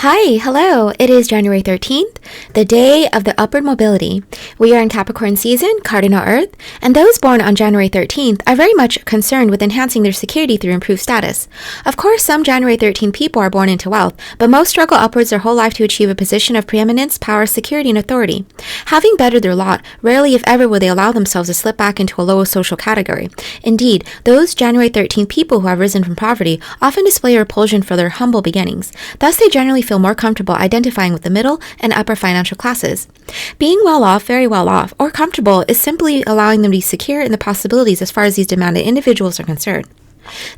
Hello. It is January 13th, the day of the upward mobility. We are in Capricorn season, cardinal Earth, and those born on January 13th are very much concerned with enhancing their security through improved status. Of course, some January 13 people are born into wealth, but most struggle upwards their whole life to achieve a position of preeminence, power, security, and authority. Having bettered their lot, rarely if ever will they allow themselves to slip back into a lower social category. Indeed, those January 13 people who have risen from poverty often display a repulsion for their humble beginnings. Thus, they generally feel more comfortable identifying with the middle and upper financial classes. Being well off, very well off, or comfortable is simply allowing them to be secure in the possibilities as far as these demanded individuals are concerned.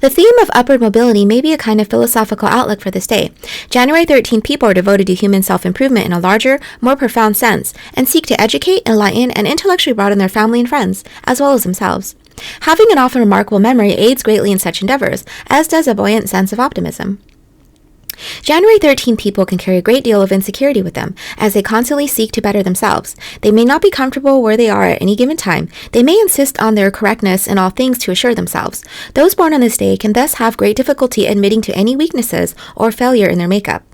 The theme of upward mobility may be a kind of philosophical outlook for this day. January 13 people are devoted to human self-improvement in a larger, more profound sense, and seek to educate, enlighten, and intellectually broaden their family and friends, as well as themselves. Having an often remarkable memory aids greatly in such endeavors, as does a buoyant sense of optimism. January 13 people can carry a great deal of insecurity with them, as they constantly seek to better themselves. They may not be comfortable where they are at any given time. They may insist on their correctness in all things to assure themselves. Those born on this day can thus have great difficulty admitting to any weaknesses or failure in their makeup.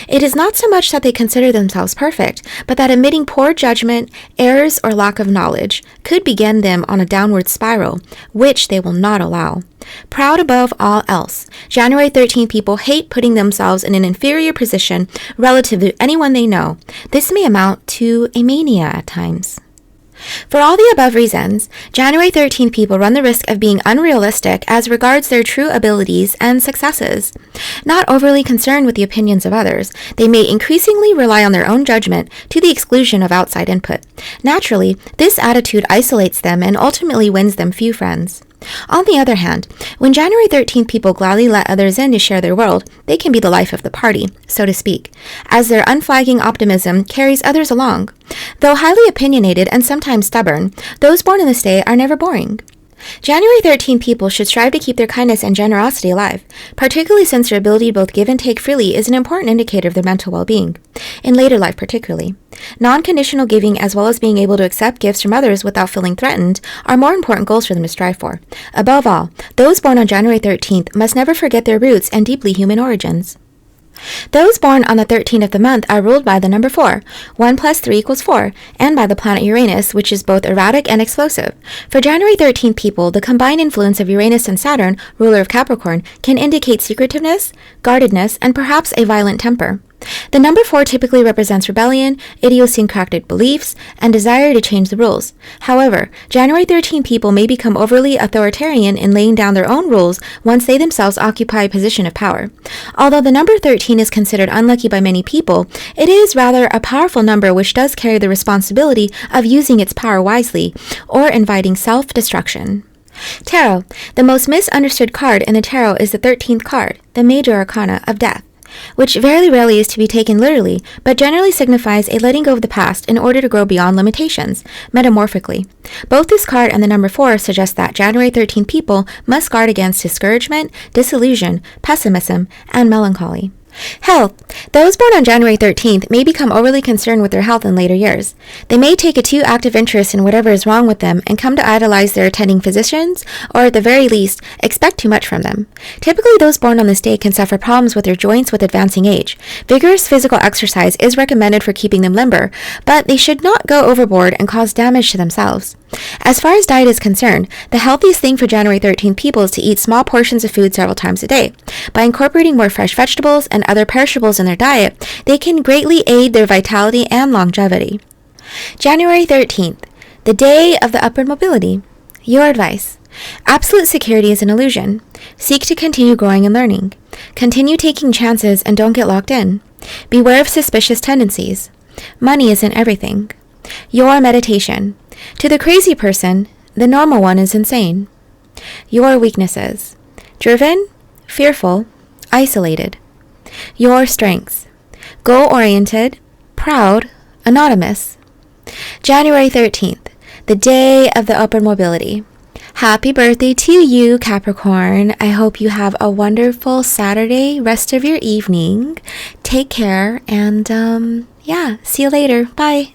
It is not so much that they consider themselves perfect, but that admitting poor judgment, errors, or lack of knowledge could begin them on a downward spiral, which they will not allow. Proud above all else, January 13 people hate putting themselves in an inferior position relative to anyone they know. This may amount to a mania at times. For all the above reasons, January 13 people run the risk of being unrealistic as regards their true abilities and successes. Not overly concerned with the opinions of others, they may increasingly rely on their own judgment to the exclusion of outside input. Naturally, this attitude isolates them and ultimately wins them few friends. On the other hand, when January 13 people gladly let others in to share their world, they can be the life of the party, so to speak, as their unflagging optimism carries others along. Though highly opinionated and sometimes stubborn, those born in this day are never boring. January 13 people should strive to keep their kindness and generosity alive, particularly since their ability to both give and take freely is an important indicator of their mental well-being, in later life particularly. Non-conditional giving as well as being able to accept gifts from others without feeling threatened are more important goals for them to strive for. Above all, those born on January 13th must never forget their roots and deeply human origins. Those born on the 13th of the month are ruled by the number 4. 1 plus 3 equals 4, and by the planet Uranus, which is both erratic and explosive. For January 13 people, the combined influence of Uranus and Saturn, ruler of Capricorn, can indicate secretiveness, guardedness, and perhaps a violent temper. The number 4 typically represents rebellion, idiosyncratic beliefs, and desire to change the rules. However, January 13 people may become overly authoritarian in laying down their own rules once they themselves occupy a position of power. Although the number 13 is considered unlucky by many people, it is rather a powerful number which does carry the responsibility of using its power wisely or inviting self-destruction. Tarot. The most misunderstood card in the tarot is the 13th card, the major arcana of death, which very rarely is to be taken literally, but generally signifies a letting go of the past in order to grow beyond limitations, metamorphically. Both this card and the number 4 suggest that January 13 people must guard against discouragement, disillusion, pessimism, and melancholy. Health. Those born on January 13th may become overly concerned with their health in later years. They may take a too active interest in whatever is wrong with them and come to idolize their attending physicians, or at the very least, expect too much from them. Typically, those born on this day can suffer problems with their joints with advancing age. Vigorous physical exercise is recommended for keeping them limber, but they should not go overboard and cause damage to themselves. As far as diet is concerned, the healthiest thing for January 13 people is to eat small portions of food several times a day. By incorporating more fresh vegetables and other perishables in their diet, they can greatly aid their vitality and longevity. January 13th, the day of the upward mobility. Your advice. Absolute security is an illusion. Seek to continue growing and learning. Continue taking chances and don't get locked in. Beware of suspicious tendencies. Money isn't everything. Your meditation. To the crazy person, the normal one is insane. Your weaknesses. Driven, fearful, isolated. Your strengths. Goal-oriented, proud, anonymous. January 13th, the day of the upward mobility. Happy birthday to you, Capricorn. I hope you have a wonderful Saturday, rest of your evening. Take care, and see you later. Bye.